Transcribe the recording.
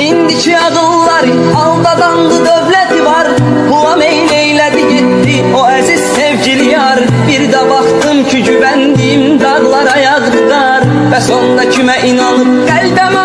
İndiki ağılları aldadandı dövləti var. Qulam eyleylədi gitti o əziz sevgili yar. Bir də baxdım ki güvəndiyim dağlara yağdı qar. Bəs onda kimə inanıb qəlbəm